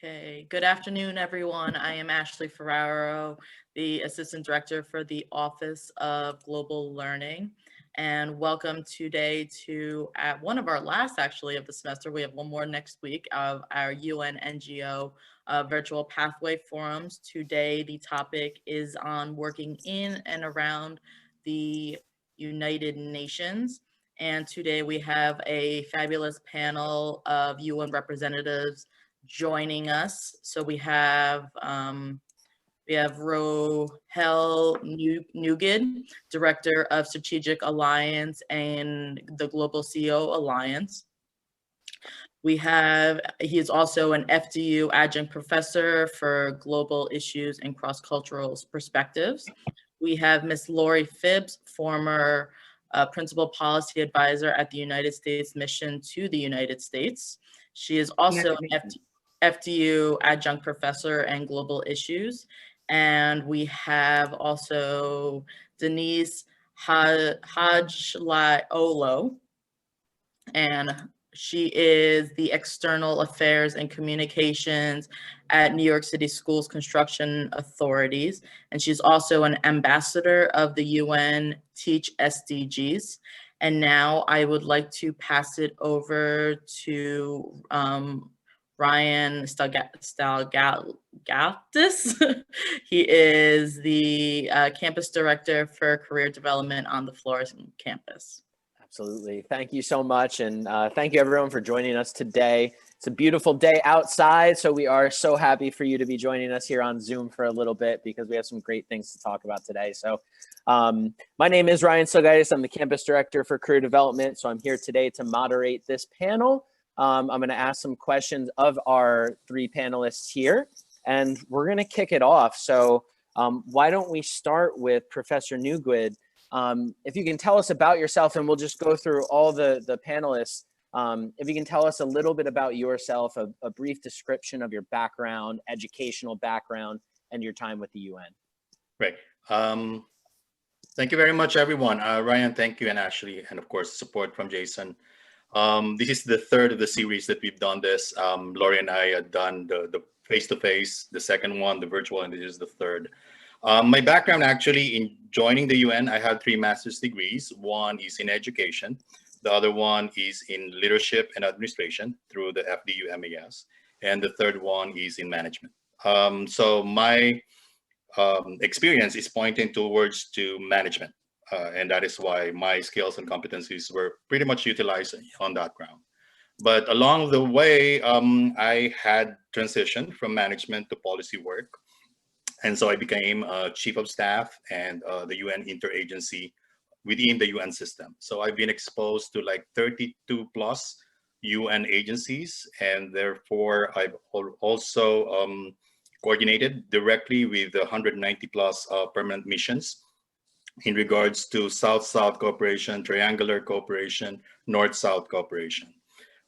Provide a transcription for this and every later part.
Okay, good afternoon, everyone. I am Ashley Ferraro, the Assistant Director for the Office of Global Learning, and welcome today to one of our last actually of the semester. We have one more next week of our UN NGO virtual pathway forums. Today, the topic is on working in and around the United Nations. And today we have a fabulous panel of UN representatives joining us. So we have Rogel Nuguid, Director of Strategic Alliance and the Global CO Alliance. He is also an FDU adjunct professor for global issues and cross-cultural perspectives. We have Ms. Laurie Phipps, former principal policy advisor at the United States Mission to the United States. She is also an FDU adjunct professor and global issues. And we have also Deniz Hacıalioğlu, and she is the External Affairs and Communications at New York City Schools Construction Authorities. And she's also an ambassador of the UN TeachSDGs. And now I would like to pass it over to Ryan Stalgaitis. He is the campus director for career development on the Florham Campus. Absolutely. Thank you so much. And thank you everyone for joining us today. It's a beautiful day outside, so we are so happy for you to be joining us here on Zoom for a little bit because we have some great things to talk about today. So my name is Ryan Stalgaitis. I'm the campus director for career development. So I'm here today to moderate this panel. I'm going to ask some questions of our three panelists here, and we're going to kick it off. So why don't we start with Professor Nuguid? If you can tell us about yourself, and we'll just go through all the panelists. If you can tell us a little bit about yourself, a brief description of your background, educational background, and your time with the UN. Great. Thank you very much, everyone. Ryan, thank you, and Ashley, and of course, support from Jason. This is the third of the series that we've done this. Laurie and I had done the face-to-face, the second one, the virtual, and this is the third. My background actually in joining the UN, I had 3 master's degrees. One is in education. The other one is in leadership and administration through the FDU MAS. And the third one is in management. So my experience is pointing towards to management. And that is why my skills and competencies were pretty much utilized on that ground. But along the way, I had transitioned from management to policy work. And so I became chief of staff and the UN interagency within the UN system. So I've been exposed to like 32 plus UN agencies, and therefore I've also coordinated directly with the 190 plus permanent missions in regards to South-South cooperation, triangular cooperation, North-South cooperation.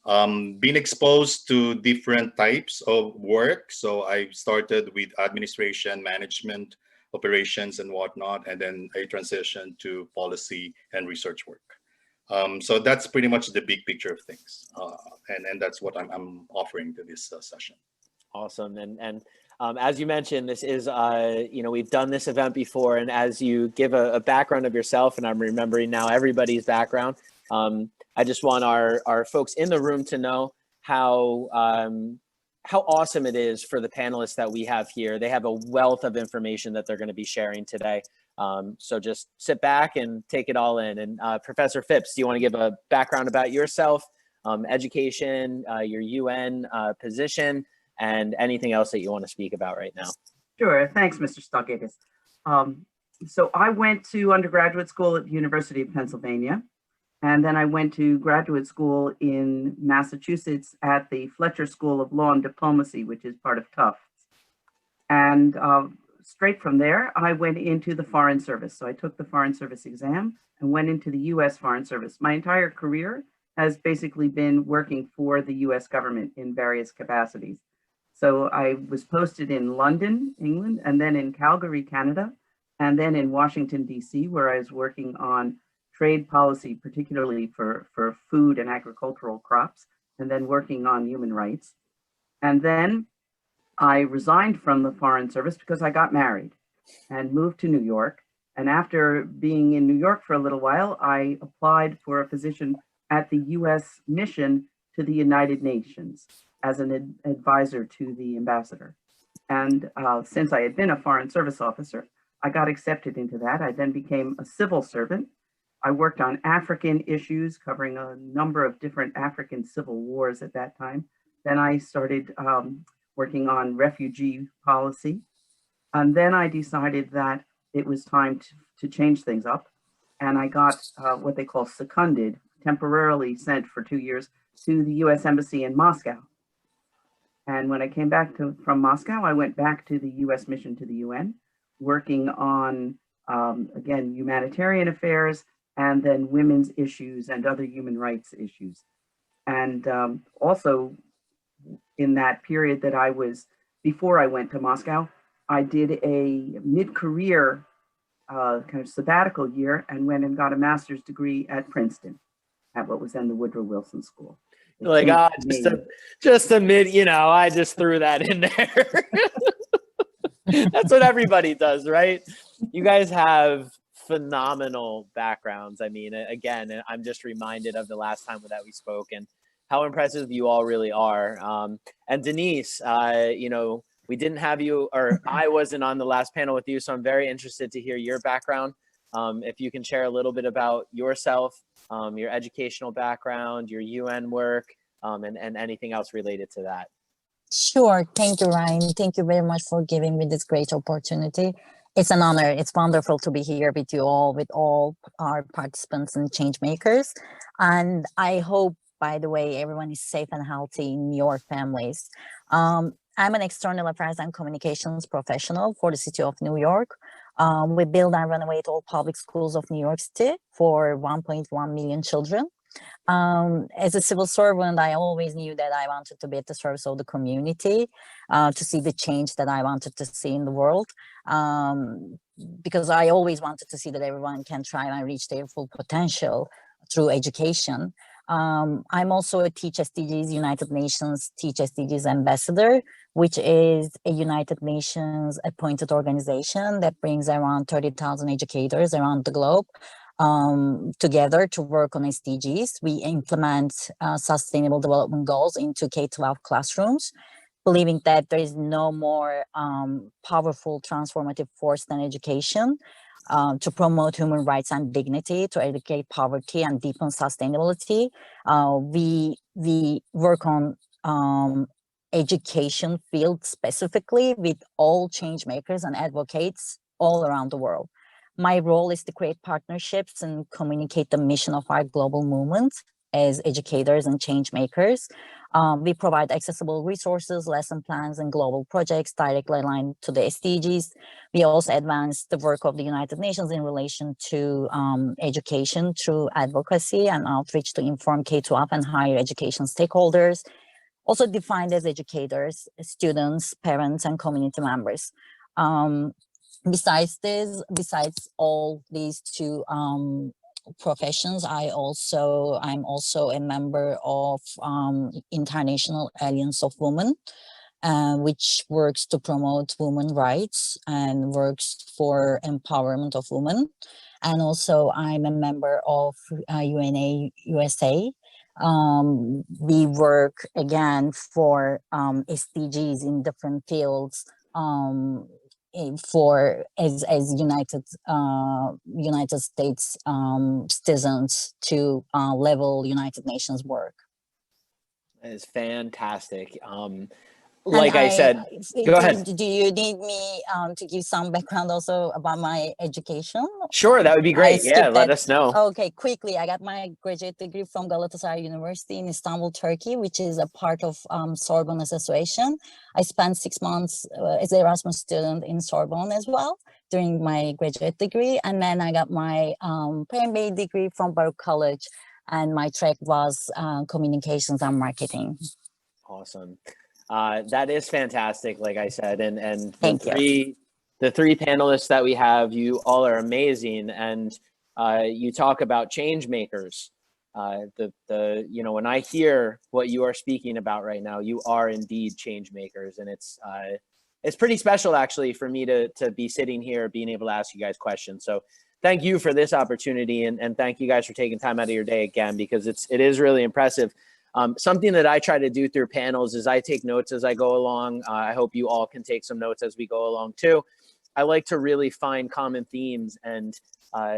Being exposed to different types of work. So I started with administration, management, operations, and whatnot, and then I transitioned to policy and research work. So that's pretty much the big picture of things. And that's what I'm offering to this session. Awesome. And as you mentioned, this is, we've done this event before, and as you give a background of yourself, and I'm remembering now everybody's background, I just want our folks in the room to know how awesome it is for the panelists that we have here. They have a wealth of information that they're going to be sharing today. So just sit back and take it all in. And Professor Phipps, do you want to give a background about yourself, education, your UN position, and anything else that you want to speak about right now? Sure. Thanks, Mr. Stalgaitis. So I went to undergraduate school at the University of Pennsylvania. And then I went to graduate school in Massachusetts at the Fletcher School of Law and Diplomacy, which is part of Tufts. And straight from there, I went into the Foreign Service. So I took the Foreign Service exam and went into the US Foreign Service. My entire career has basically been working for the US government in various capacities. So I was posted in London, England, and then in Calgary, Canada, and then in Washington, DC, where I was working on trade policy, particularly for food and agricultural crops, and then working on human rights. And then I resigned from the Foreign Service because I got married and moved to New York. And after being in New York for a little while, I applied for a position at the U.S. mission to the United Nations as an advisor to the ambassador. And since I had been a Foreign Service officer, I got accepted into that. I then became a civil servant. I worked on African issues, covering a number of different African civil wars at that time. Then I started working on refugee policy. And then I decided that it was time to change things up. And I got what they call seconded, temporarily sent for 2 years to the US Embassy in Moscow. And when I came back from Moscow, I went back to the US mission to the UN, working on, again, humanitarian affairs, and then women's issues and other human rights issues. And also in that period that I was, before I went to Moscow, I did a mid-career kind of sabbatical year and went and got a master's degree at Princeton, at what was then the Woodrow Wilson School. Like, just a mid, I just threw that in there. That's what everybody does, right? You guys have phenomenal backgrounds. I mean, again, I'm just reminded of the last time that we spoke and how impressive you all really are. And Deniz, we didn't have you, or I wasn't on the last panel with you, so I'm very interested to hear your background. If you can share a little bit about yourself, your educational background, your UN work, and anything else related to that. Sure. Thank you, Ryan. Thank you very much for giving me this great opportunity. It's an honor. It's wonderful to be here with you all, with all our participants and change makers. And I hope, by the way, everyone is safe and healthy in your families. I'm an external affairs and communications professional for the city of New York. We build and renovate all public schools of New York City for 1.1 million children. As a civil servant, I always knew that I wanted to be at the service of the community, to see the change that I wanted to see in the world, because I always wanted to see that everyone can try and reach their full potential through education. I'm also a TeachSDGs, United Nations TeachSDGs ambassador, which is a United Nations appointed organization that brings around 30,000 educators around the globe together to work on SDGs. We implement sustainable development goals into K-12 classrooms, believing that there is no more powerful transformative force than education. To promote human rights and dignity, to eradicate poverty and deepen sustainability. We work on education field specifically with all change makers and advocates all around the world. My role is to create partnerships and communicate the mission of our global movement as educators and change makers. We provide accessible resources, lesson plans, and global projects directly aligned to the SDGs. We also advance the work of the United Nations in relation to education through advocacy and outreach to inform K-12 and higher education stakeholders, also defined as educators, students, parents, and community members. Besides all these two professions, I'm also a member of International Alliance of Women, which works to promote women rights and works for empowerment of women. And also I'm a member of UNA USA. We work again for SDGs in different fields, for as United States citizens to level United Nations work. That is fantastic. Like I said, go ahead. Do you need me to give some background also about my education? Sure, that would be great. Yeah, let us know. Okay, quickly. I got my graduate degree from Galatasaray University in Istanbul, Turkey, which is a part of Sorbonne Association. I spent 6 months as an Erasmus student in Sorbonne as well during my graduate degree. And then I got my pre-MBA degree from Baruch College, and my track was communications and marketing. Awesome. That is fantastic, like I said, and the three panelists that we have, you all are amazing, and you talk about change makers. When I hear what you are speaking about right now, you are indeed change makers, and it's pretty special actually for me to be sitting here being able to ask you guys questions. So thank you for this opportunity, and thank you guys for taking time out of your day again, because it is really impressive. Something that I try to do through panels is I take notes as I go along. I hope you all can take some notes as we go along too. I like to really find common themes and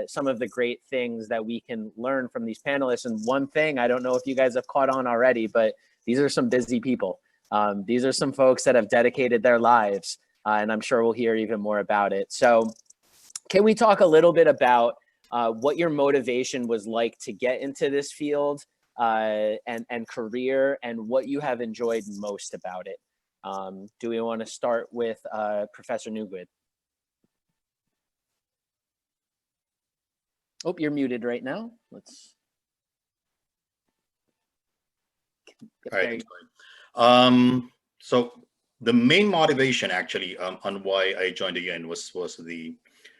some of the great things that we can learn from these panelists. And one thing, I don't know if you guys have caught on already, but these are some busy people. These are some folks that have dedicated their lives, and I'm sure we'll hear even more about it. So can we talk a little bit about what your motivation was like to get into this field and career, and what you have enjoyed most about it? Do we want to start with Professor Nuguid? Oh, you're muted right now. Let's. All right. So the main motivation actually on why I joined the UN was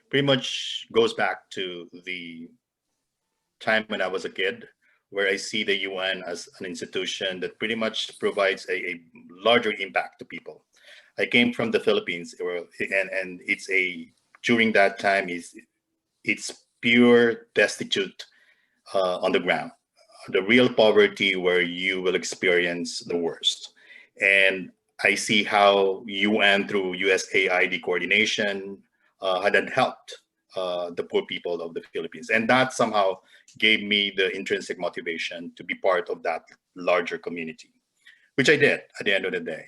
pretty much goes back to the time when I was a kid, where I see the UN as an institution that pretty much provides a larger impact to people. I came from the Philippines, and during that time it's pure destitute on the ground, the real poverty where you will experience the worst. And I see how UN through USAID coordination had helped the poor people of the Philippines. And that somehow gave me the intrinsic motivation to be part of that larger community, which I did at the end of the day.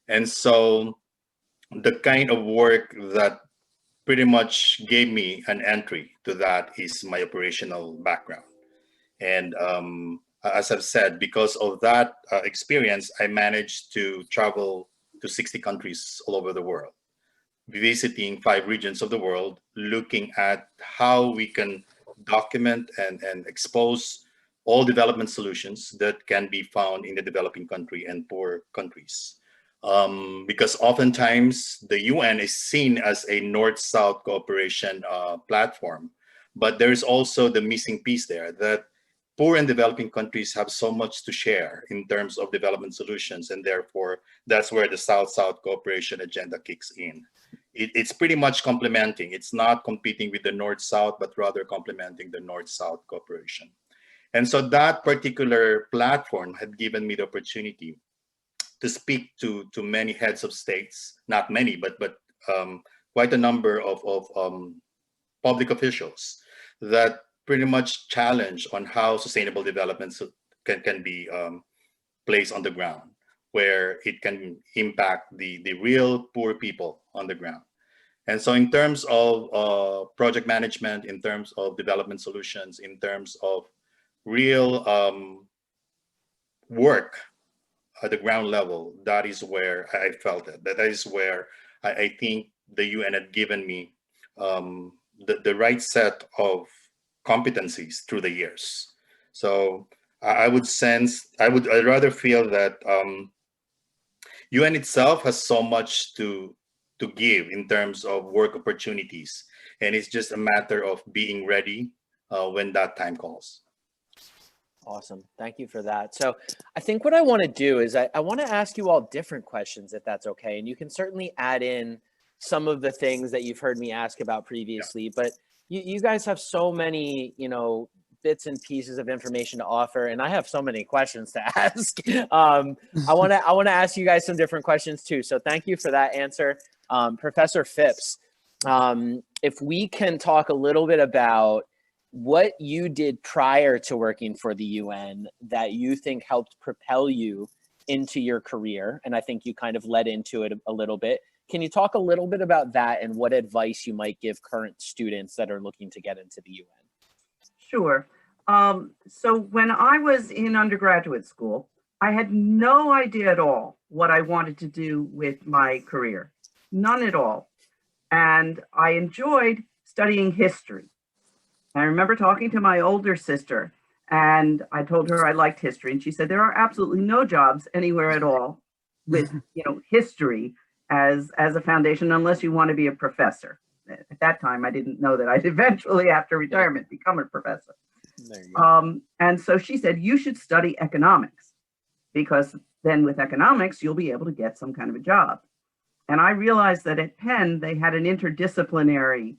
And so the kind of work that pretty much gave me an entry to that is my operational background. And as I've said, because of that experience, I managed to travel to 60 countries all over the world, visiting 5 regions of the world, looking at how we can document and expose all development solutions that can be found in the developing country and poor countries. Because oftentimes the UN is seen as a North-South cooperation platform, but there's also the missing piece there, that poor and developing countries have so much to share in terms of development solutions, and therefore that's where the South-South cooperation agenda kicks in. It's pretty much complementing. It's not competing with the North-South, but rather complementing the North-South cooperation. And so that particular platform had given me the opportunity to speak to many heads of states, not many, but quite a number of public officials that pretty much challenge on how sustainable development can be placed on the ground, where it can impact the real poor people on the ground. And so in terms of project management, in terms of development solutions, in terms of real work at the ground level, that is where I felt it. That is where I think the UN had given me the right set of competencies through the years. So I'd rather feel that UN itself has so much to give in terms of work opportunities, and it's just a matter of being ready when that time calls. Awesome. Thank you for that. So I think what I want to do is I want to ask you all different questions, if that's okay. And you can certainly add in some of the things that you've heard me ask about previously, yeah. But you guys have so many, bits and pieces of information to offer, and I have so many questions to ask. I want to ask you guys some different questions too. So thank you for that answer. Professor Phipps, if we can talk a little bit about what you did prior to working for the UN that you think helped propel you into your career, and I think you kind of led into it a little bit. Can you talk a little bit about that and what advice you might give current students that are looking to get into the UN? Sure. So when I was in undergraduate school, I had no idea at all what I wanted to do with my career. None at all. And I enjoyed studying history. I remember talking to my older sister, and I told her I liked history, and she said there are absolutely no jobs anywhere at all with history as a foundation unless you want to be a professor. At that time, I didn't know that I'd eventually, after retirement, become a professor. There you go. And so she said, you should study economics, because then with economics, you'll be able to get some kind of a job. And I realized that at Penn, they had an interdisciplinary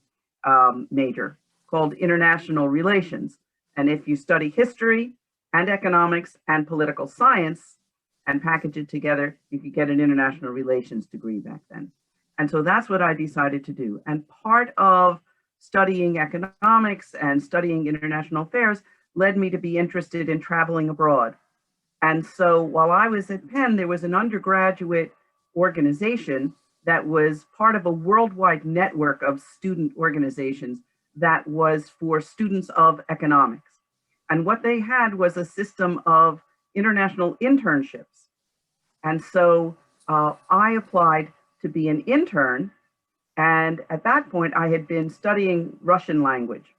major called international relations. And if you study history and economics and political science and package it together, you could get an international relations degree back then. And so that's what I decided to do. And part of studying economics and studying international affairs led me to be interested in traveling abroad. And so while I was at Penn, there was an undergraduate organization that was part of a worldwide network of student organizations that was for students of economics. And what they had was a system of international internships. And so I applied to be an intern. And at that point, I had been studying Russian language.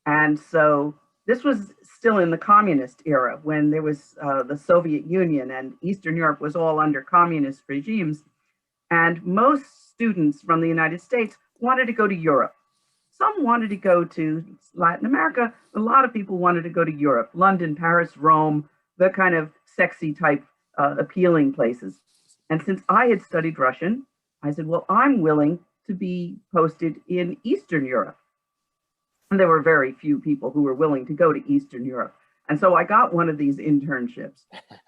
And so this was still in the communist era, when there was the Soviet Union and Eastern Europe was all under communist regimes. And most students from the United States wanted to go to Europe. Some wanted to go to Latin America. A lot of people wanted to go to Europe, London, Paris, Rome, the kind of sexy type appealing places. And since I had studied Russian, I said, well, I'm willing to be posted in Eastern Europe. And there were very few people who were willing to go to Eastern Europe. And so I got one of these internships.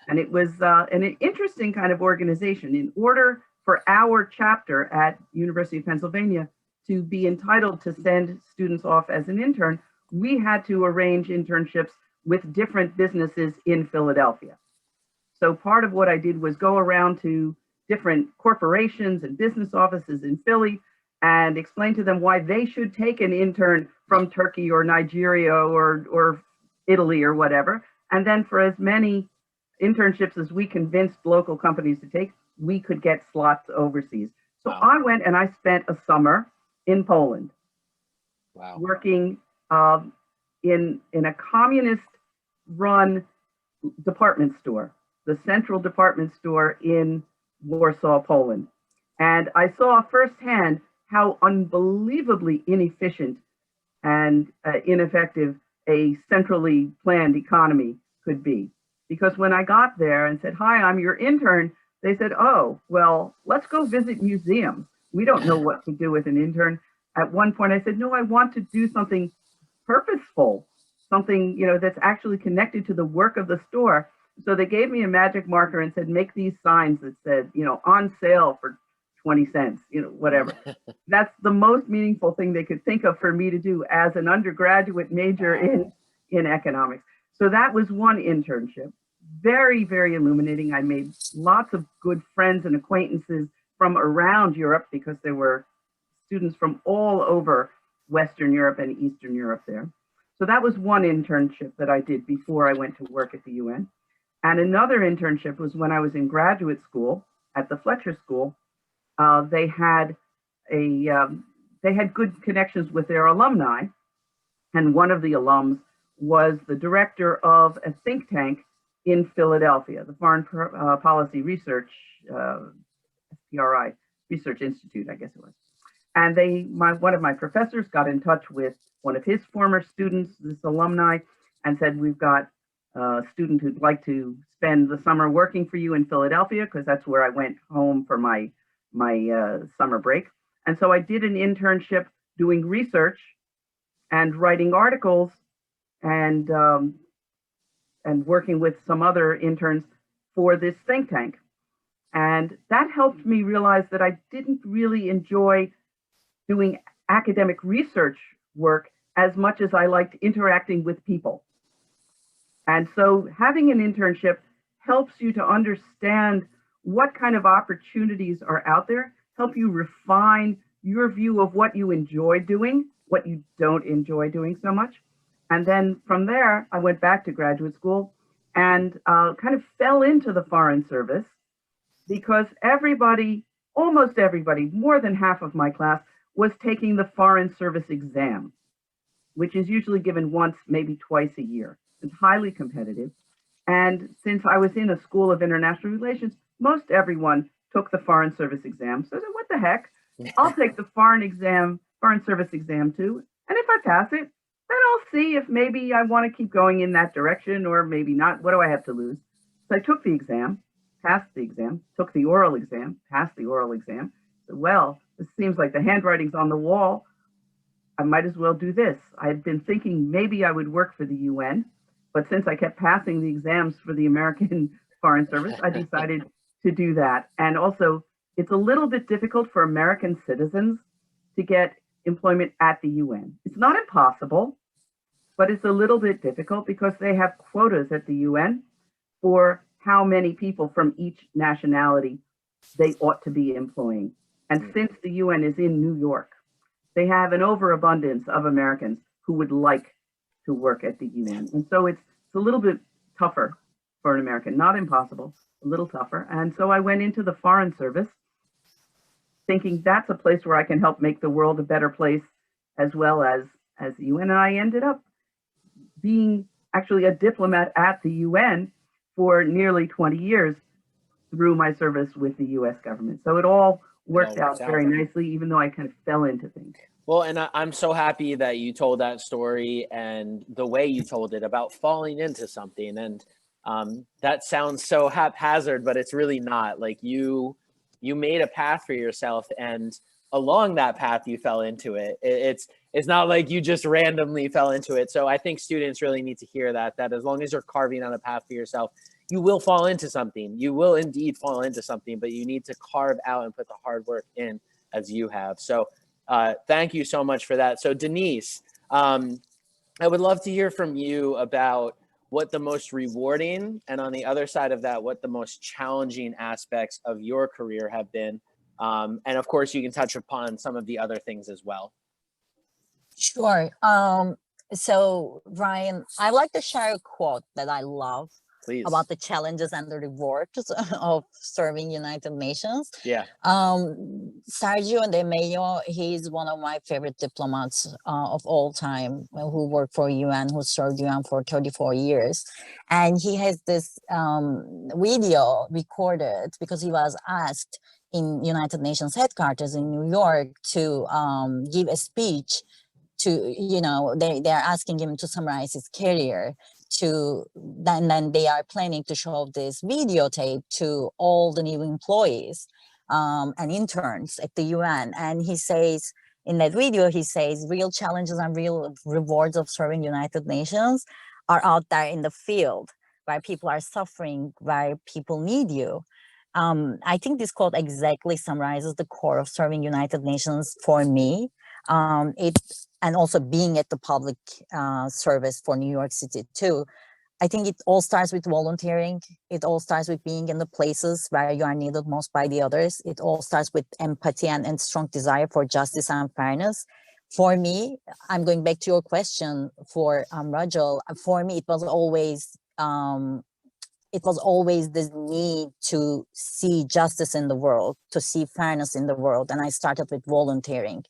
And it was an interesting kind of organization. In order for our chapter at University of Pennsylvania to be entitled to send students off as an intern, we had to arrange internships with different businesses in Philadelphia. So part of what I did was go around to different corporations and business offices in Philly and explain to them why they should take an intern from Turkey or Nigeria or Italy or whatever. And then for as many internships as we convinced local companies to take, we could get slots overseas. So Wow. I went and I spent a summer in Poland, Wow. working in a communist-run department store, the central department store in Warsaw, Poland. And I saw firsthand how unbelievably inefficient and ineffective a centrally planned economy could be. Because when I got there and said, hi, I'm your intern, they said, oh, well, let's go visit museums. We don't know what to do with an intern. At one point I said, no, I want to do something purposeful, something, that's actually connected to the work of the store. So they gave me a magic marker and said, make these signs that said, on sale for 20 cents, whatever. That's the most meaningful thing they could think of for me to do as an undergraduate major in economics. So that was one internship. Very, very illuminating. I made lots of good friends and acquaintances from around Europe because there were students from all over Western Europe and Eastern Europe there. So that was one internship that I did before I went to work at the UN. And another internship was when I was in graduate school at the Fletcher School. They had good connections with their alumni, and one of the alums was the director of a think tank in Philadelphia, the Foreign Policy Research, FPRI, Research Institute, I guess it was. And one of my professors got in touch with one of his former students, this alumni, and said, we've got a student who'd like to spend the summer working for you in Philadelphia, because that's where I went home for my summer break. And so I did an internship doing research and writing articles and working with some other interns for this think tank. And that helped me realize that I didn't really enjoy doing academic research work as much as I liked interacting with people. And so having an internship helps you to understand what kind of opportunities are out there, help you refine your view of what you enjoy doing, what you don't enjoy doing so much. And then from there, I went back to graduate school and kind of fell into the Foreign Service because almost everybody, more than half of my class was taking the Foreign Service exam, which is usually given once, maybe twice a year. It's highly competitive. And since I was in a school of international relations, most everyone took the Foreign Service exam. So I said, what the heck? I'll take the Foreign Service exam too. And if I pass it, then I'll see if maybe I want to keep going in that direction or maybe not. What do I have to lose? So I took the exam, passed the exam, took the oral exam, passed the oral exam. Said, well, this seems like the handwriting's on the wall. I might as well do this. I had been thinking maybe I would work for the UN, but since I kept passing the exams for the American Foreign Service, I decided to do that. And also, it's a little bit difficult for American citizens to get employment at the UN. It's not impossible, but it's a little bit difficult because they have quotas at the UN for how many people from each nationality they ought to be employing. And since the UN is in New York, they have an overabundance of Americans who would like to work at the UN. And so it's a little bit tougher for an American, not impossible, a little tougher. And so I went into the Foreign Service thinking that's a place where I can help make the world a better place as well as the UN. And I ended up being actually a diplomat at the UN for nearly 20 years through my service with the US government. So it all worked out very nicely, even though I kind of fell into things. Well, and I'm so happy that you told that story and the way you told it about falling into something. And that sounds so haphazard, but it's really not. Like you made a path for yourself, and along that path you fell into it. It's not like you just randomly fell into it. So I think students really need to hear that as long as you're carving out a path for yourself, you will fall into something. You will indeed fall into something, but you need to carve out and put the hard work in as you have. So thank you so much for that. So Deniz, I would love to hear from you about what the most rewarding, and on the other side of that, what the most challenging aspects of your career have been. And of course, you can touch upon some of the other things as well. Sure. So Ryan, I like to share a quote that I love. Please. About the challenges and the rewards of serving United Nations. Yeah. Sergio de Mello, he's one of my favorite diplomats of all time who worked for UN, who served UN for 34 years. And he has this video recorded because he was asked in United Nations headquarters in New York to give a speech to, they're asking him to summarize his career. Then they are planning to show this videotape to all the new employees and interns at the UN. And he says, in that video, he says, real challenges and real rewards of serving United Nations are out there in the field where people are suffering, where people need you. I think this quote exactly summarizes the core of serving United Nations for me. And also being at the public service for New York City too. I think it all starts with volunteering. It all starts with being in the places where you are needed most by the others. It all starts with empathy and strong desire for justice and fairness. For me, I'm going back to your question for Rogel. For me, it was always this need to see justice in the world, to see fairness in the world. And I started with volunteering.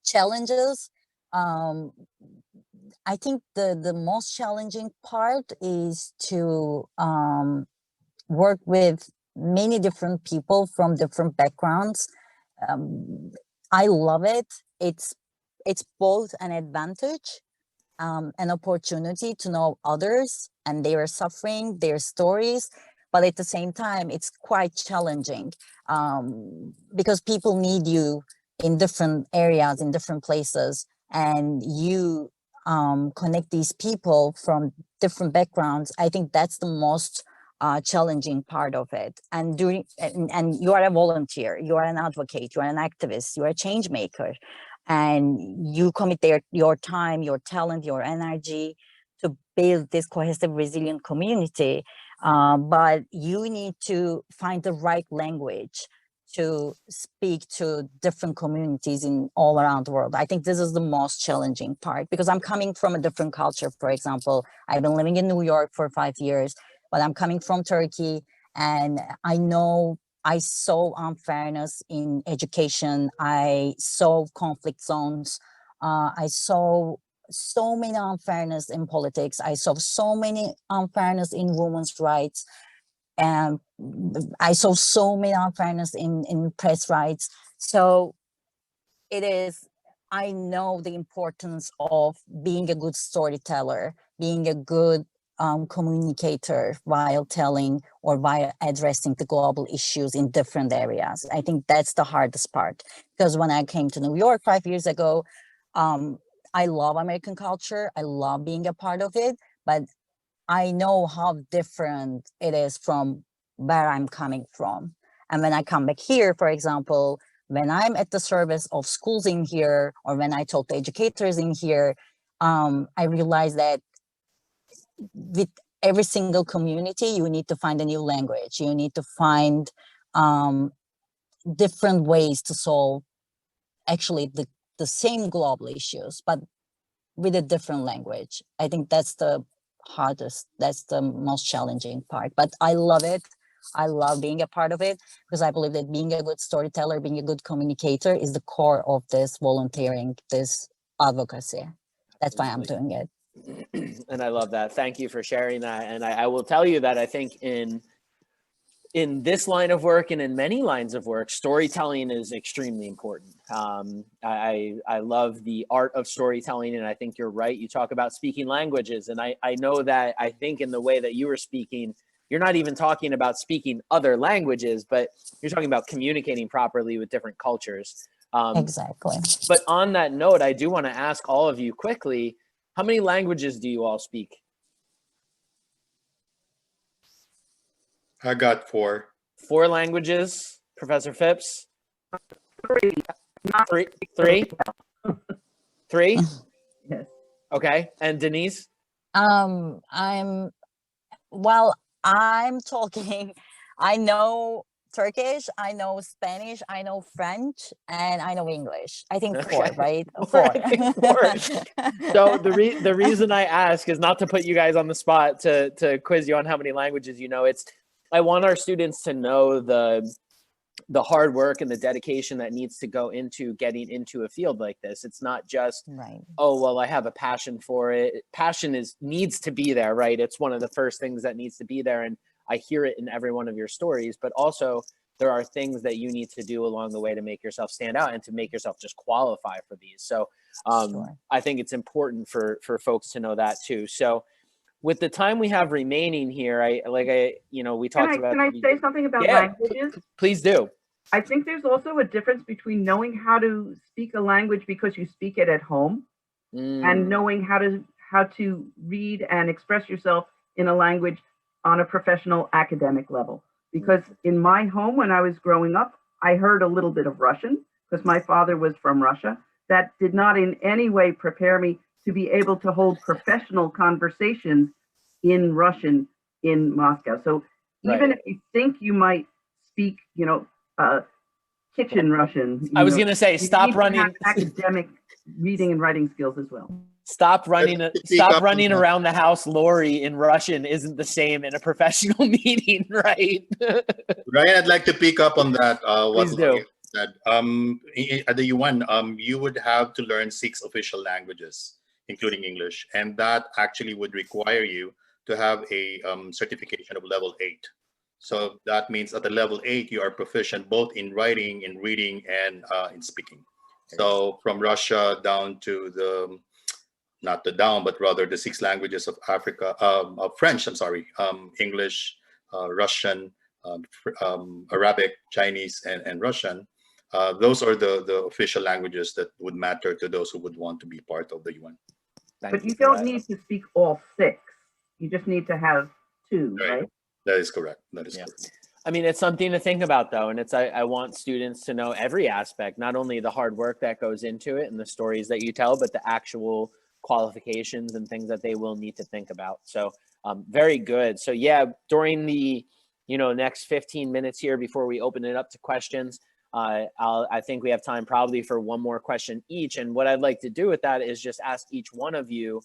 Challenges, I think the most challenging part is to work with many different people from different backgrounds. I love it. It's both an advantage, an opportunity to know others and their suffering, their stories, but at the same time, it's quite challenging because people need you in different areas, in different places, and you connect these people from different backgrounds. I think that's the most challenging part of it. And you are a volunteer, you are an advocate, you are an activist, you are a change maker, and you commit your time, your talent, your energy to build this cohesive, resilient community. But you need to find the right language to speak to different communities in all around the world. I think this is the most challenging part because I'm coming from a different culture. For example, I've been living in New York for 5 years, but I'm coming from Turkey, and I know I saw unfairness in education. I saw conflict zones. I saw so many unfairness in politics. I saw so many unfairness in women's rights. And I saw so many unfairness in press rights. So I know the importance of being a good storyteller, being a good communicator while telling or while addressing the global issues in different areas. I think that's the hardest part, because when I came to New York 5 years ago, I love American culture. I love being a part of it, but I know how different it is from where I'm coming from. And when I come back here, for example, when I'm at the service of schools in here, or when I talk to educators in here, I realize that with every single community, you need to find a new language. You need to find different ways to solve actually the same global issues, but with a different language. I think that's the hardest, that's the most challenging part, but I love it. I love being a part of it, because I believe that being a good storyteller, being a good communicator is the core of this volunteering, this advocacy. That's why I'm doing it. And I love that. Thank you for sharing that. And I will tell you that I think in this line of work and in many lines of work, storytelling is extremely important. I love the art of storytelling, and I think you're right. You talk about speaking languages, and I know that I think in the way that you were speaking, you're not even talking about speaking other languages, but you're talking about communicating properly with different cultures. Exactly. But on that note, I do want to ask all of you quickly, how many languages do you all speak? I got 4. 4 languages, Professor Phipps? 3. Not 3? 3? 3? Yes. Okay, and Deniz? I'm talking, I know Turkish, I know Spanish, I know French, and I know English. I think 4, Okay. right? 4. 4. I think 4. So the reason I ask is not to put you guys on the spot to quiz you on how many languages you know. It's, I want our students to know the hard work and the dedication that needs to go into getting into a field like this. It's not just, Right. oh, well, I have a passion for it. Passion needs to be there, right? It's one of the first things that needs to be there. And I hear it in every one of your stories, but also there are things that you need to do along the way to make yourself stand out and to make yourself just qualify for these. So Sure. I think it's important for folks to know that too. So with the time we have remaining here, we talked about. Can I say something about Yeah, languages? please do. I think there's also a difference between knowing how to speak a language because you speak it at home and knowing how to read and express yourself in a language on a professional academic level. Because in my home, when I was growing up, I heard a little bit of Russian because my father was from Russia. That did not in any way prepare me to be able to hold professional conversations in Russian in Moscow. So even if you think you might speak, kitchen Russian, I was going to say, you stop need to running. have academic reading and writing skills as well. Stop running around the house, Laurie, in Russian isn't the same in a professional meeting, right? Ryan, I'd like to pick up on that. What Please do. Laurie said. At the UN, you would have to learn 6 official languages, including English, and that actually would require you to have a certification of level 8. So that means at the level 8, you are proficient both in writing, in reading, and in speaking. So from Russia down to not the down, but rather the 6 languages of Africa, of French, English, Russian, Arabic, Chinese, and Russian. Those are the official languages that would matter to those who would want to be part of the UN. But you don't need to speak all 6. You just need to have 2, right? That is correct. That is correct. I mean, it's something to think about, though. And I want students to know every aspect, not only the hard work that goes into it and the stories that you tell, but the actual qualifications and things that they will need to think about. So very good. So yeah, during the next 15 minutes here before we open it up to questions, I think we have time probably for one more question each. And what I'd like to do with that is just ask each one of you,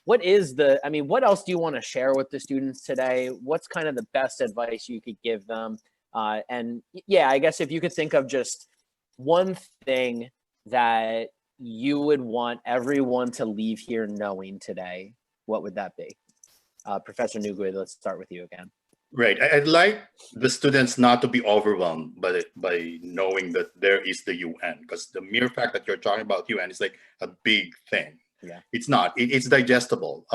what else do you want to share with the students today? What's kind of the best advice you could give them? And yeah, I guess if you could think of just one thing that you would want everyone to leave here knowing today, what would that be? Professor Nuguid, let's start with you again. Right. I'd like the students not to be overwhelmed by knowing that there is the UN, because the mere fact that you're talking about UN is like a big thing. Yeah. It's not. It's digestible.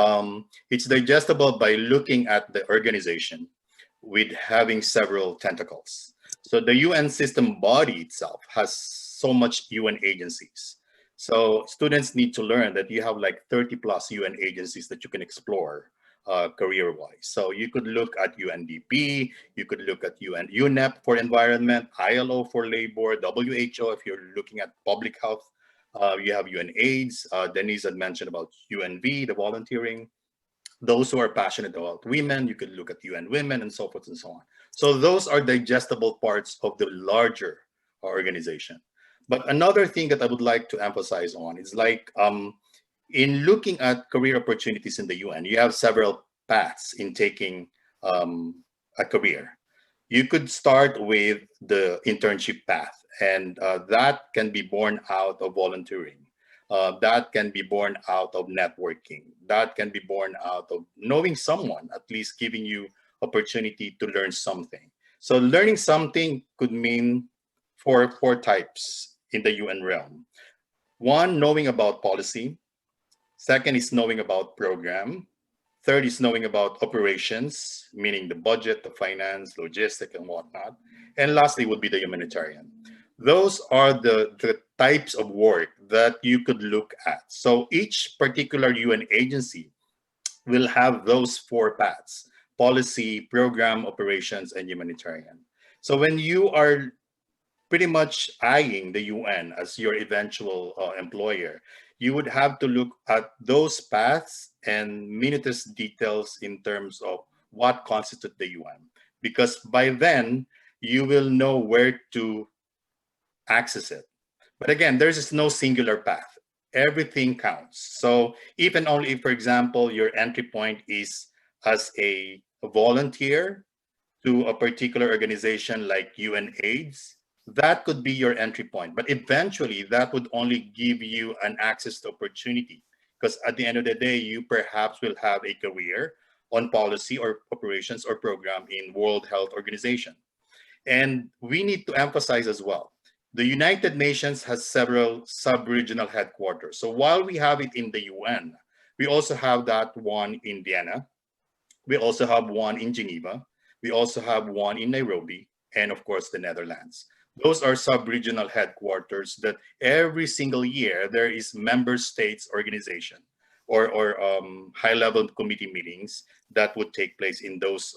It's digestible by looking at the organization with having several tentacles. So the UN system body itself has so much UN agencies. So students need to learn that you have like 30 plus UN agencies that you can explore career-wise. So you could look at UNDP, you could look at UNEP for environment, ILO for labor, WHO if you're looking at public health. You have UNAIDS. Deniz had mentioned about UNV, the volunteering. Those who are passionate about women, you could look at UN Women and so forth and so on. So those are digestible parts of the larger organization. But another thing that I would like to emphasize on is like, in looking at career opportunities in the UN, you have several paths in taking a career. You could start with the internship path, and that can be born out of volunteering. That can be born out of networking. That can be born out of knowing someone, at least giving you opportunity to learn something. So learning something could mean four types in the UN realm. One, knowing about policy. Second is knowing about program. Third is knowing about operations, meaning the budget, the finance, logistic, and whatnot. And lastly would be the humanitarian. Those are the types of work that you could look at. So each particular UN agency will have those four paths: policy, program, operations, and humanitarian. So when you are pretty much eyeing the UN as your eventual employer, you would have to look at those paths and minutious details in terms of what constitutes the UN. Because by then, you will know where to access it. But again, there's no singular path. Everything counts. So even only if, for example, your entry point is as a volunteer to a particular organization like UNAIDS, that could be your entry point. But eventually, that would only give you an access to opportunity, because at the end of the day, you perhaps will have a career on policy or operations or program in World Health Organization. And we need to emphasize as well, the United Nations has several sub-regional headquarters. So while we have it in the UN, we also have that one in Vienna. We also have one in Geneva. We also have one in Nairobi, and of course, the Netherlands. Those are sub-regional headquarters that every single year there is member states organization or high-level committee meetings that would take place in those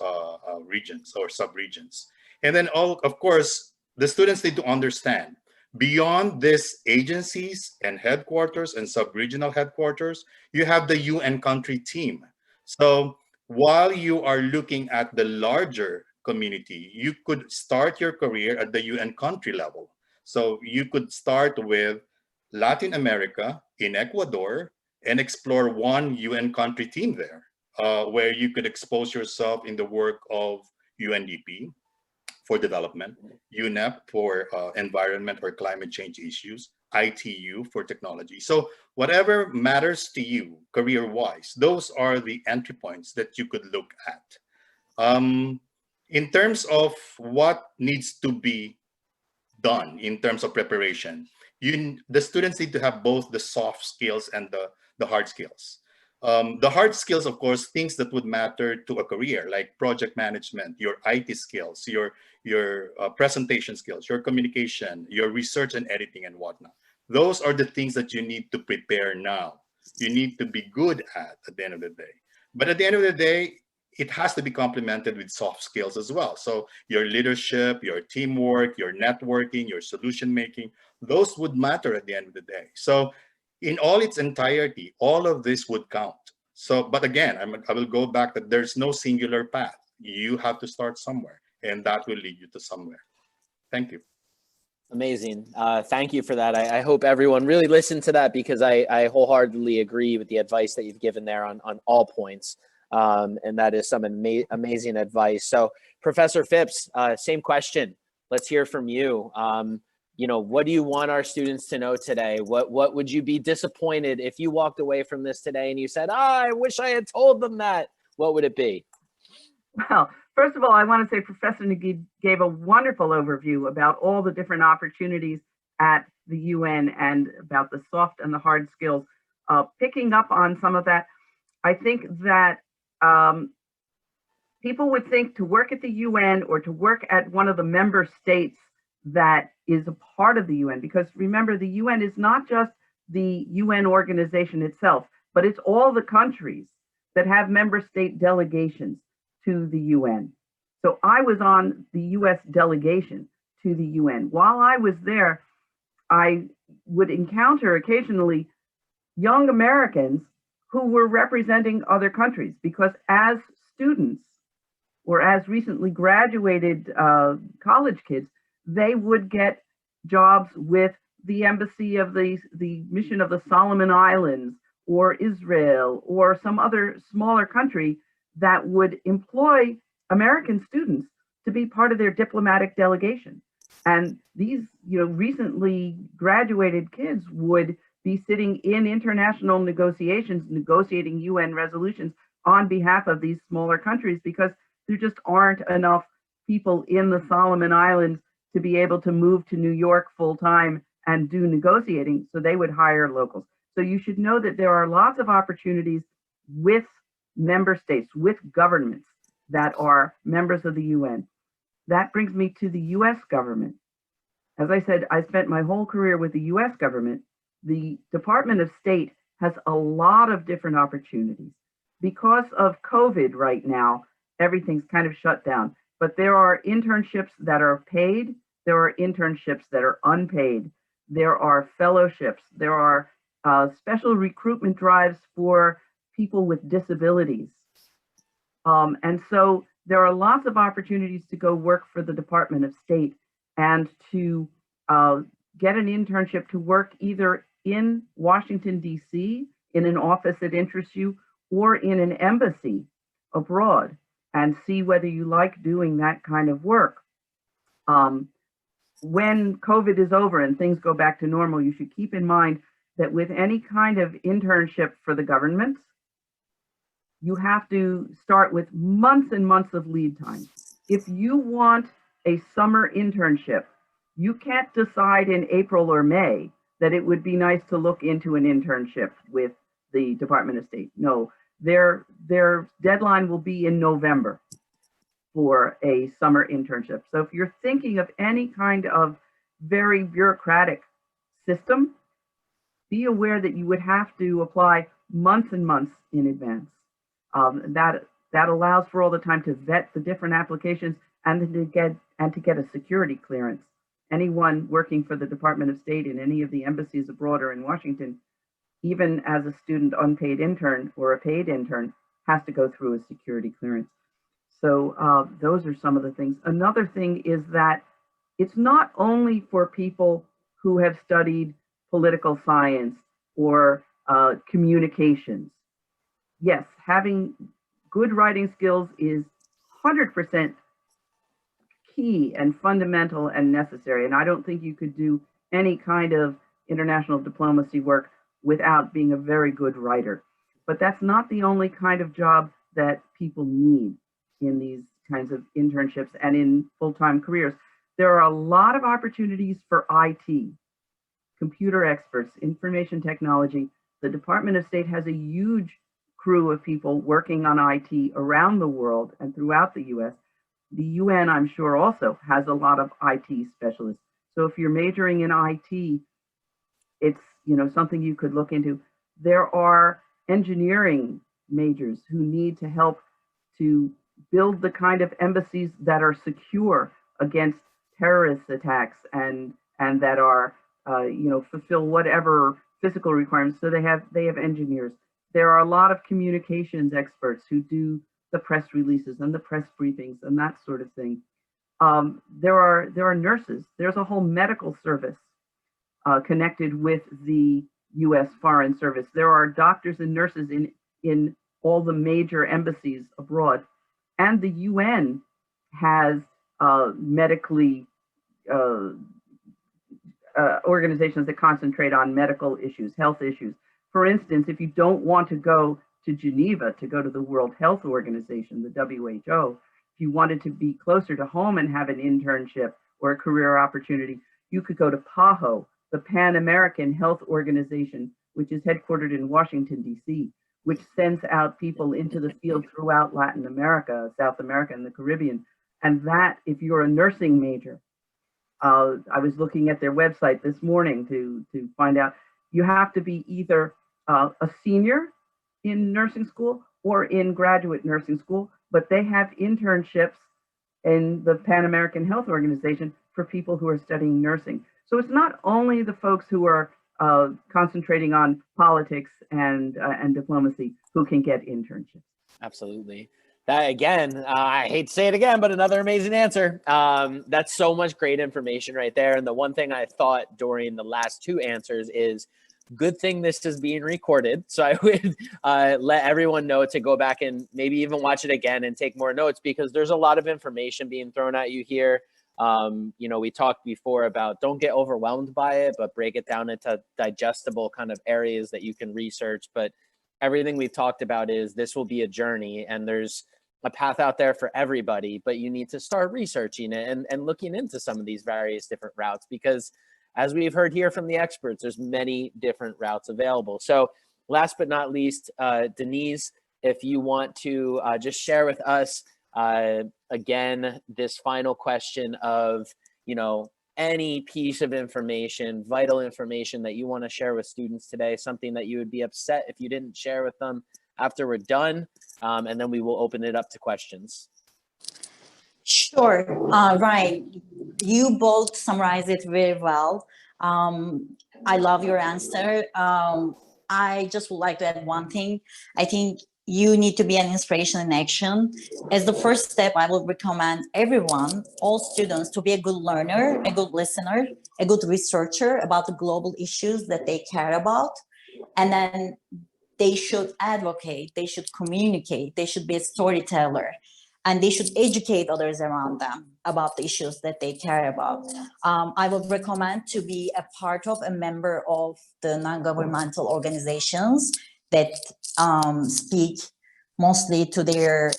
regions or sub-regions. And then, of course, the students need to understand, beyond these agencies and headquarters and sub-regional headquarters, you have the UN country team. So while you are looking at the larger community, you could start your career at the UN country level. So you could start with Latin America in Ecuador and explore one UN country team there, where you could expose yourself in the work of UNDP for development, UNEP for environment or climate change issues, ITU for technology. So whatever matters to you career-wise, those are the entry points that you could look at. In terms of what needs to be done in terms of preparation, the students need to have both the soft skills and the hard skills. The hard skills, of course, things that would matter to a career, like project management, your IT skills, your presentation skills, your communication, your research and editing and whatnot. Those are the things that you need to prepare now. You need to be good at the end of the day. But at the end of the day, it has to be complemented with soft skills as well. So your leadership, your teamwork, your networking, your solution making, those would matter at the end of the day. So in all its entirety, all of this would count. So, but again, I will go back that there's no singular path. You have to start somewhere, and that will lead you to somewhere. Thank you. Amazing. Thank you for that. I hope everyone really listened to that, because I wholeheartedly agree with the advice that you've given there on all points. And that is some amazing advice. So Professor Phipps, same question. Let's hear from you. What do you want our students to know today? What would you be disappointed if you walked away from this today and you said, I wish I had told them that? What would it be? Well, first of all, I want to say Professor Nuguid gave a wonderful overview about all the different opportunities at the UN and about the soft and the hard skills. Picking up on some of that, I think that people would think to work at the UN or to work at one of the member states that is a part of the UN, because remember, the UN is not just the UN organization itself, but it's all the countries that have member state delegations to the UN. So I was on the US delegation to the UN. While I was there, I would encounter occasionally young Americans who were representing other countries, because as students or as recently graduated college kids, they would get jobs with the embassy of the mission of the Solomon Islands or Israel or some other smaller country that would employ American students to be part of their diplomatic delegation. And these, recently graduated kids would be sitting in international negotiations, negotiating UN resolutions on behalf of these smaller countries, because there just aren't enough people in the Solomon Islands to be able to move to New York full time and do negotiating. So they would hire locals. So you should know that there are lots of opportunities with member states, with governments that are members of the UN. That brings me to the US government. As I said, I spent my whole career with the US government. The Department of State has a lot of different opportunities. Because of COVID right now, everything's kind of shut down. But there are internships that are paid. There are internships that are unpaid. There are fellowships. There are special recruitment drives for people with disabilities. And so there are lots of opportunities to go work for the Department of State and to get an internship to work either in Washington, D.C., in an office that interests you, or in an embassy abroad, and see whether you like doing that kind of work. When COVID is over and things go back to normal, you should keep in mind that with any kind of internship for the government, you have to start with months and months of lead time. If you want a summer internship, you can't decide in April or May that it would be nice to look into an internship with the Department of State. No, their deadline will be in November for a summer internship. So if you're thinking of any kind of very bureaucratic system, be aware that you would have to apply months and months in advance. That allows for all the time to vet the different applications and to get a security clearance. Anyone working for the Department of State in any of the embassies abroad or in Washington, even as a student unpaid intern or a paid intern, has to go through a security clearance. So those are some of the things. Another thing is that it's not only for people who have studied political science or communications. Yes, having good writing skills is 100% key and fundamental and necessary. And I don't think you could do any kind of international diplomacy work without being a very good writer. But that's not the only kind of job that people need in these kinds of internships and in full-time careers. There are a lot of opportunities for IT, computer experts, information technology. The Department of State has a huge crew of people working on IT around the world and throughout the US. The UN, I'm sure, also has a lot of IT specialists. So if you're majoring in IT, it's something you could look into. There are engineering majors who need to help to build the kind of embassies that are secure against terrorist attacks and that are fulfill whatever physical requirements. So they have engineers. There are a lot of communications experts who do the press releases and the press briefings and that sort of thing. There are nurses. There's a whole medical service connected with the U.S. Foreign Service. There are doctors and nurses in all the major embassies abroad. And the UN has medically organizations that concentrate on medical issues, health issues. For instance, if you don't want to go to Geneva to go to the World Health Organization, the WHO. If you wanted to be closer to home and have an internship or a career opportunity, you could go to PAHO, the Pan American Health Organization, which is headquartered in Washington, D.C., which sends out people into the field throughout Latin America, South America, and the Caribbean. And that, if you're a nursing major, I was looking at their website this morning to find out, you have to be either a senior in nursing school or in graduate nursing school, but they have internships in the Pan American Health Organization for people who are studying nursing. So it's not only the folks who are concentrating on politics and diplomacy who can get internships. Absolutely. That again, I hate to say it again, but another amazing answer. That's so much great information right there. And the one thing I thought during the last two answers is, good thing this is being recorded. So I would let everyone know to go back and maybe even watch it again and take more notes, because there's a lot of information being thrown at you here. You know, we talked before about don't get overwhelmed by it, but break it down into digestible kind of areas that you can research. But everything we've talked about is this will be a journey, and there's a path out there for everybody, but you need to start researching it and looking into some of these various different routes, because as we've heard here from the experts, there's many different routes available. So last but not least, Deniz, if you want to just share with us again, this final question of, you know, any piece of information, vital information that you want to share with students today, something that you would be upset if you didn't share with them after we're done, and then we will open it up to questions. Sure, Ryan, you both summarized it very well. I love your answer. I just would like to add one thing. I think you need to be an inspiration in action. As the first step, I would recommend everyone, all students, to be a good learner, a good listener, a good researcher about the global issues that they care about. And then they should advocate, they should communicate, they should be a storyteller, and they should educate others around them about the issues that they care about. I would recommend to be a part of, a member of the non-governmental organizations that speak mostly to their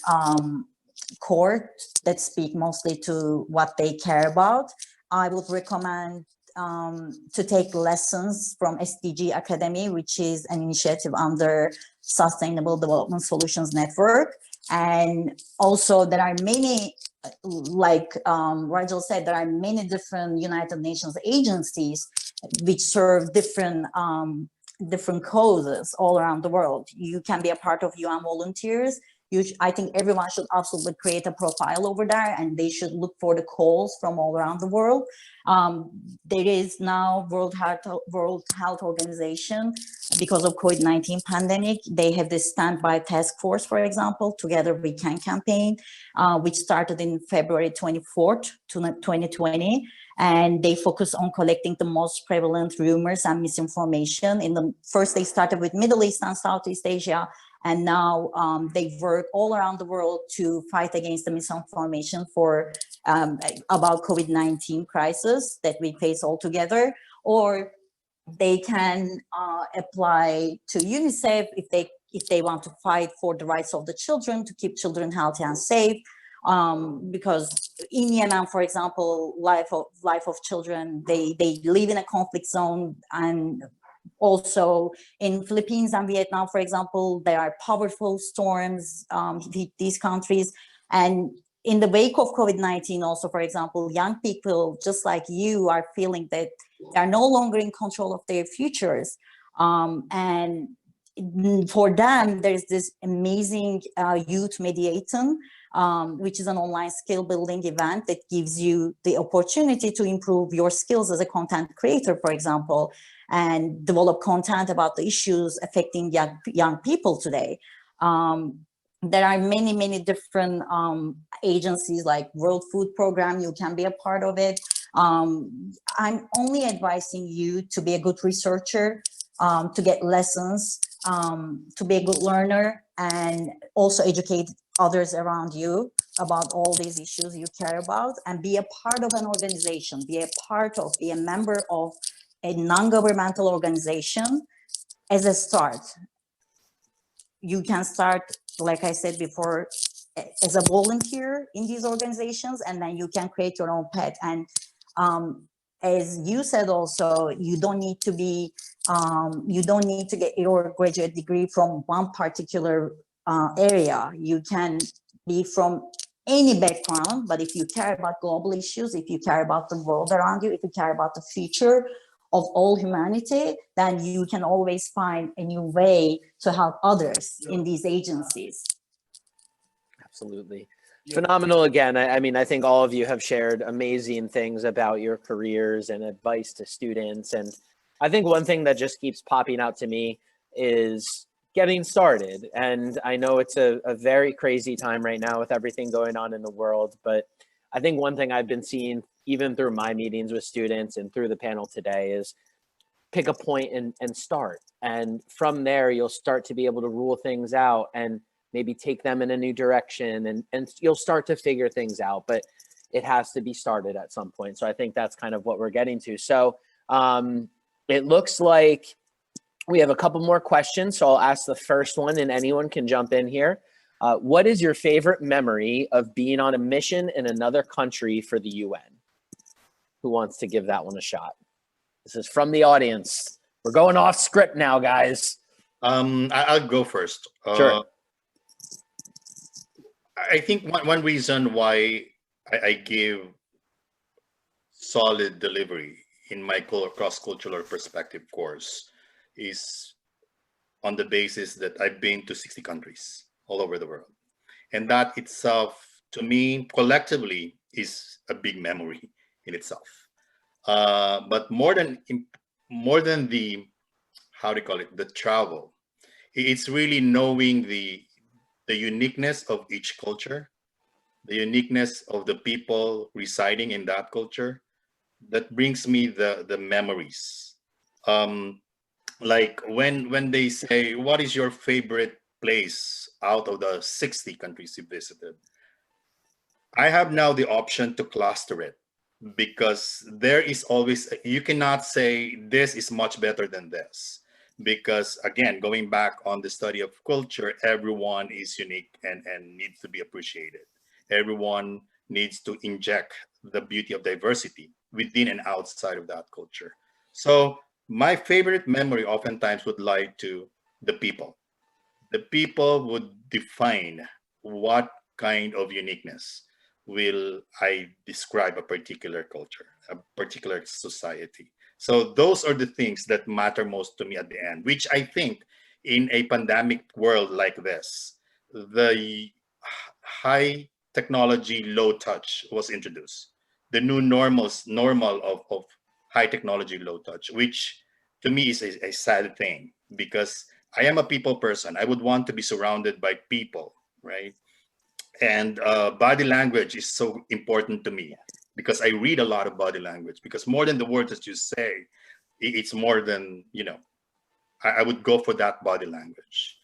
core, that speak mostly to what they care about. I would recommend to take lessons from SDG Academy, which is an initiative under Sustainable Development Solutions Network. And also there are many, like Rogel said, there are many different United Nations agencies which serve different causes all around the world. You can be a part of UN volunteers. I think everyone should absolutely create a profile over there, and they should look for the calls from all around the world. There is now World Health Organization, because of COVID-19 pandemic, they have this standby task force, for example, Together We Can campaign, which started in February 24th, 2020. And they focus on collecting the most prevalent rumors and misinformation. First, they started with Middle East and Southeast Asia, and now they work all around the world to fight against the misinformation about COVID-19 crisis that we face all together. Or they can apply to UNICEF if they want to fight for the rights of the children, to keep children healthy and safe. Because in Yemen, for example, life of children, they live in a conflict zone, and also in Philippines and Vietnam, for example, there are powerful storms hit these countries. And in the wake of COVID-19 also, for example, young people just like you are feeling that they are no longer in control of their futures. And for them, there's this amazing youth Mediator, which is an online skill building event that gives you the opportunity to improve your skills as a content creator, for example, and develop content about the issues affecting young people today. There are many different agencies like World Food Program. You can be a part of it. I'm only advising you to be a good researcher, to get lessons, to be a good learner, and also educate others around you about all these issues you care about, and be a part of an organization, be a member of a non-governmental organization as a start. you can start, like I said before, as a volunteer in these organizations, and then you can create your own pet. And as you said also, you don't need to be, you don't need to get your graduate degree from one particular area. You can be from any background, but if you care about global issues, if you care about the world around you, if you care about the future of all humanity, then you can always find a new way to help others in these agencies. Absolutely. Phenomenal again. I mean, I think all of you have shared amazing things about your careers and advice to students. And I think one thing that just keeps popping out to me is getting started. And I know it's a very crazy time right now with everything going on in the world, but I think one thing I've been seeing even through my meetings with students and through the panel today is pick a point and start. And from there, you'll start to be able to rule things out and maybe take them in a new direction, and you'll start to figure things out, but it has to be started at some point. So I think that's kind of what we're getting to. So it looks like we have a couple more questions. So I'll ask the first one and anyone can jump in here. What is your favorite memory of being on a mission in another country for the UN? Who wants to give that one a shot? This is from the audience. We're going off script now, guys. I'll go first. Sure. I think one reason why I give solid delivery in my cross-cultural perspective course is on the basis that I've been to 60 countries all over the world. And that itself, to me, collectively, is a big memory in itself. But more than the, how do you call it, the travel, it's really knowing the uniqueness of each culture, the uniqueness of the people residing in that culture, that brings me the memories. Like when they say, what is your favorite place out of the 60 countries you visited? I have now the option to cluster it, because there is always, you cannot say this is much better than this. Because again, going back on the study of culture, everyone is unique and needs to be appreciated. Everyone needs to inject the beauty of diversity within and outside of that culture. So my favorite memory oftentimes would lie to the people. The people would define what kind of uniqueness will I describe a particular culture, a particular society. So those are the things that matter most to me at the end, which I think in a pandemic world like this, the high technology, low touch was introduced. The new normal of high technology, low touch, which to me is a sad thing, because I am a people person. I would want to be surrounded by people, right? And body language is so important to me, because I read a lot of body language, because more than the words that you say, it's more than, you know, I would go for that body language.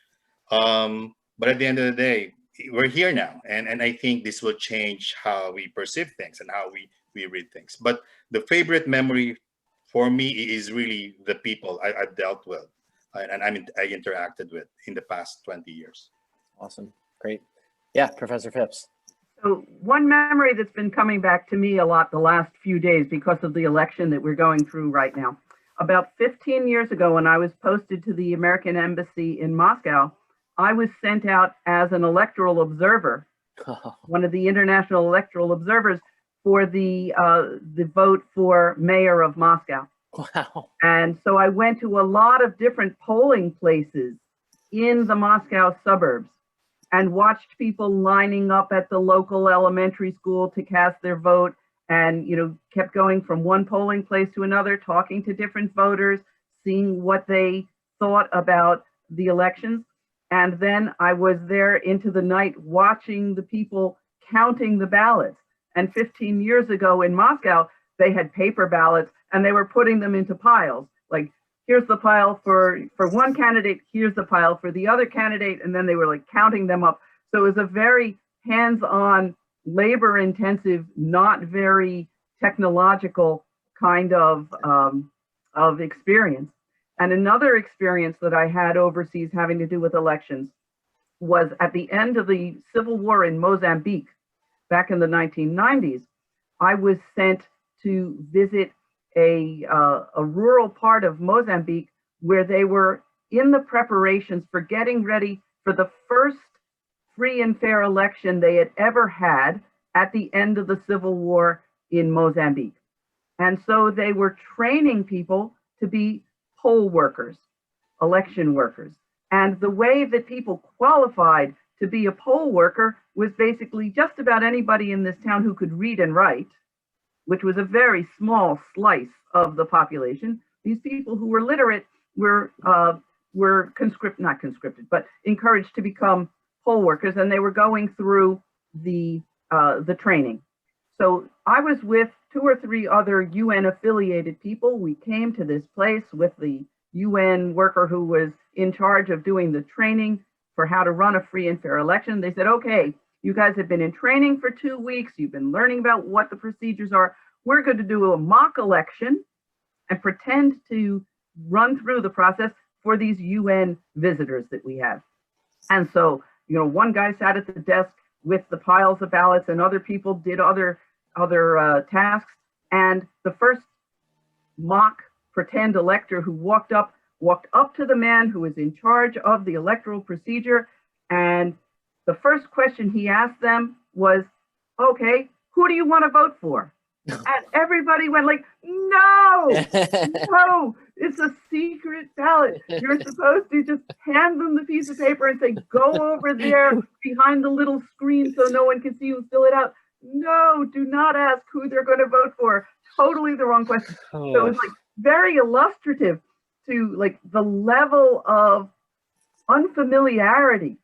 But at the end of the day, we're here now. And I think this will change how we perceive things and how we read things. But the favorite memory for me is really the people I've dealt with and I interacted with in the past 20 years. Awesome. Great. Yeah, Professor Phipps. So one memory that's been coming back to me a lot the last few days because of the election that we're going through right now. About 15 years ago, when I was posted to the American Embassy in Moscow, I was sent out as an electoral observer, one of the international electoral observers for the vote for mayor of Moscow. Wow. And so I went to a lot of different polling places in the Moscow suburbs and watched people lining up at the local elementary school to cast their vote, and, you know, kept going from one polling place to another, talking to different voters, seeing what they thought about the elections. And then I was there into the night watching the people counting the ballots. And 15 years ago in Moscow, they had paper ballots and they were putting them into piles. Like, here's the pile for one candidate, here's the pile for the other candidate, and then they were like counting them up. So it was a very hands-on, labor-intensive, not very technological kind of experience. And another experience that I had overseas having to do with elections was at the end of the civil war in Mozambique back in the 1990s. I was sent to visit a rural part of Mozambique where they were in the preparations for getting ready for the first free and fair election they had ever had at the end of the civil war in Mozambique. And so they were training people to be poll workers, election workers. And the way that people qualified to be a poll worker was basically just about anybody in this town who could read and write, which was a very small slice of the population. These people who were literate were not conscripted, but encouraged to become poll workers, and they were going through the training. So I was with 2 or 3 other UN affiliated people. We came to this place with the UN worker who was in charge of doing the training for how to run a free and fair election. They said, okay, you guys have been in training for 2 weeks. You've been learning about what the procedures are. We're going to do a mock election and pretend to run through the process for these UN visitors that we have. And so, you know, one guy sat at the desk with the piles of ballots and other people did other tasks. And the first mock pretend elector who walked up to the man who was in charge of the electoral procedure. And the first question he asked them was, okay, who do you want to vote for? And everybody went like, no, no, it's a secret ballot. You're supposed to just hand them the piece of paper and say, go over there behind the little screen so no one can see you, fill it out. No, do not ask who they're going to vote for. Totally the wrong question. So it was like very illustrative to like the level of unfamiliarity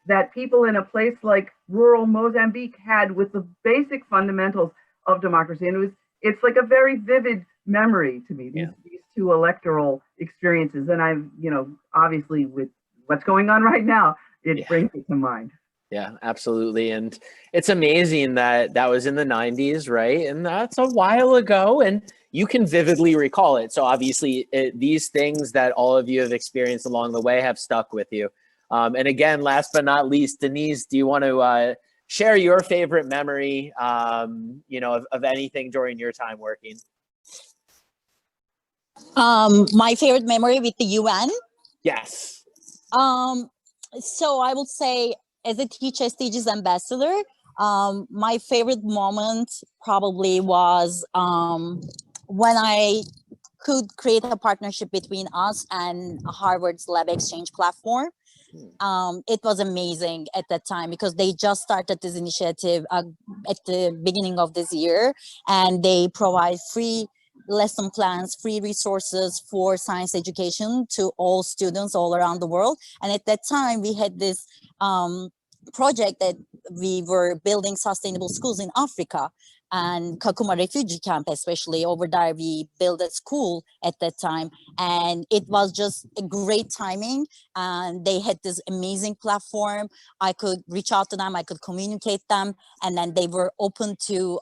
that people in a place like rural Mozambique had with the basic fundamentals of democracy. And it's like a very vivid memory to me, these 2 electoral experiences. And I've, you know, obviously with what's going on right now, it brings it to mind. Yeah, absolutely. And it's amazing that that was in the 90s, right? And that's a while ago, and you can vividly recall it. So obviously these things that all of you have experienced along the way have stuck with you. And again, last but not least, Deniz, do you want to share your favorite memory, you know, of anything during your time working? My favorite memory with the UN? Yes. So I would say, as a TeachSDGs ambassador, my favorite moment probably was when I could create a partnership between us and Harvard's Lab Exchange platform. It was amazing at that time because they just started this initiative at the beginning of this year, and they provide free lesson plans, free resources for science education to all students all around the world. And at that time, we had this project that we were building sustainable schools in Africa, and Kakuma refugee camp, especially over there, we built a school at that time, and it was just a great timing. And they had this amazing platform. I could reach out to them, I could communicate them, and then they were open to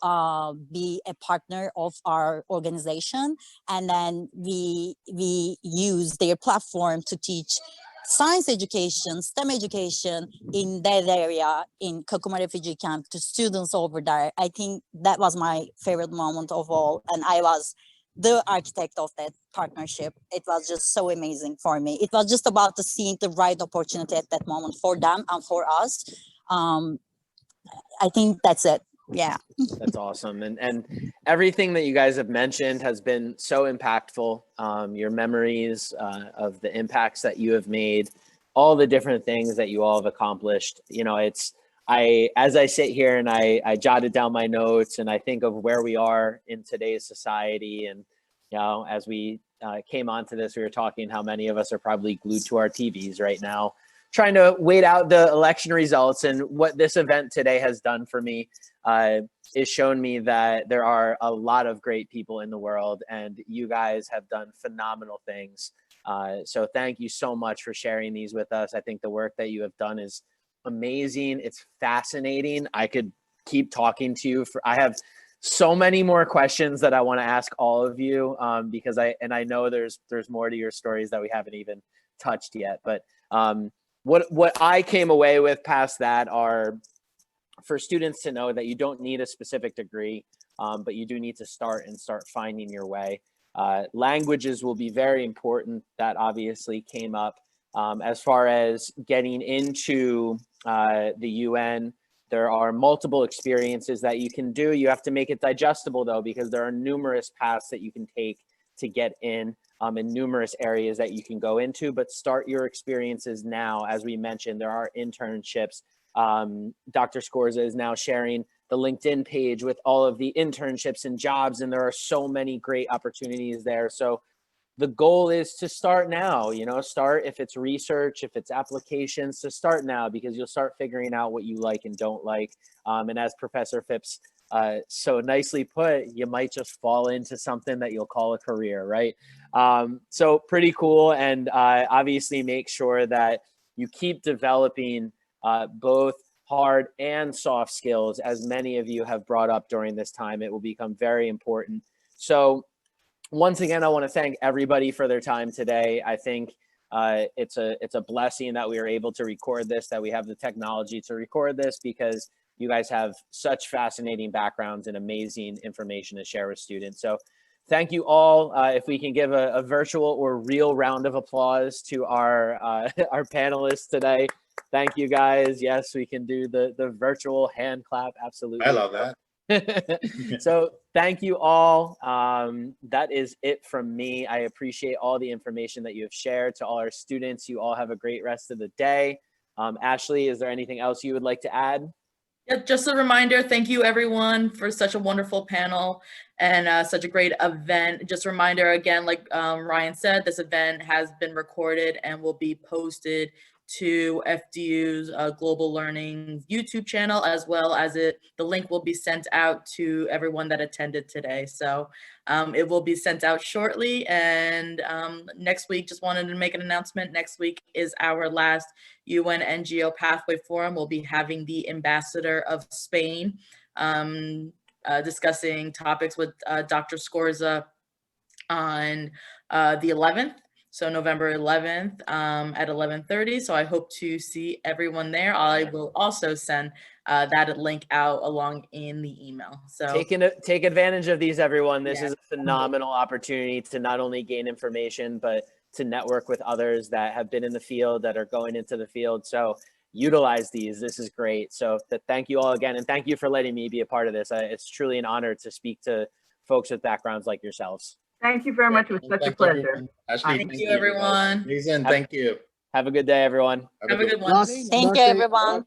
be a partner of our organization. And then we used their platform to teach science education, STEM education in that area in Kakuma refugee camp to students over there. I think that was my favorite moment of all. And I was the architect of that partnership. It was just so amazing for me. It was just about seeing the right opportunity at that moment for them and for us. I think that's it. Yeah. That's awesome. And everything that you guys have mentioned has been so impactful. Your memories of the impacts that you have made, all the different things that you all have accomplished. You know, as I sit here and I jotted down my notes and I think of where we are in today's society. And, you know, as we came onto this, we were talking how many of us are probably glued to our TVs right now, trying to wait out the election results. And what this event today has done for me is shown me that there are a lot of great people in the world, and you guys have done phenomenal things. So thank you so much for sharing these with us. I think the work that you have done is amazing. It's fascinating. I could keep talking to you I have so many more questions that I want to ask all of you, because I know there's more to your stories that we haven't even touched yet. But what I came away with past that are for students to know that you don't need a specific degree, but you do need to start finding your way. Languages will be very important. That obviously came up. As far as getting into the UN, there are multiple experiences that you can do. You have to make it digestible though, because there are numerous paths that you can take to get in, and numerous areas that you can go into, but start your experiences now. As we mentioned, there are internships. Dr. Scorza is now sharing the LinkedIn page with all of the internships and jobs, and there are so many great opportunities there. So the goal is to start now, start if it's research, if it's applications, to start now, because you'll start figuring out what you like and don't like. And as Professor Phipps so nicely put, you might just fall into something that you'll call a career, right? So pretty cool. And obviously make sure that you keep developing both hard and soft skills, as many of you have brought up during this time. It will become very important. So once again, I want to thank everybody for their time today. I think it's a blessing that we are able to record this, that we have the technology to record this, because you guys have such fascinating backgrounds and amazing information to share with students. So thank you all. If we can give a virtual or real round of applause to our panelists today. Thank you guys. Yes, we can do the virtual hand clap. Absolutely. I love that. So thank you all. That is it from me. I appreciate all the information that you have shared. To all our students, you all have a great rest of the day. Ashley, is there anything else you would like to add? Yeah, just a reminder, thank you everyone for such a wonderful panel and such a great event. Just a reminder again, like Ryan said, this event has been recorded and will be posted to FDU's Global Learning YouTube channel, as well as the link will be sent out to everyone that attended today. So it will be sent out shortly. And next week, just wanted to make an announcement. Next week is our last UN NGO Pathway Forum. We'll be having the Ambassador of Spain discussing topics with Dr. Scorza on the 11th. So November 11th at 11:30. So I hope to see everyone there. I will also send that link out along in the email. So take advantage of these, everyone. This Yeah. is a phenomenal opportunity to not only gain information, but to network with others that have been in the field, that are going into the field. So utilize these. This is great. So thank you all again. And thank you for letting me be a part of this. It's truly an honor to speak to folks with backgrounds like yourselves. Thank you very much. It was such a pleasure. Ashley, thank you, everyone. Jason, thank you. Have a good day, everyone. Have a good one. Thank you, everyone.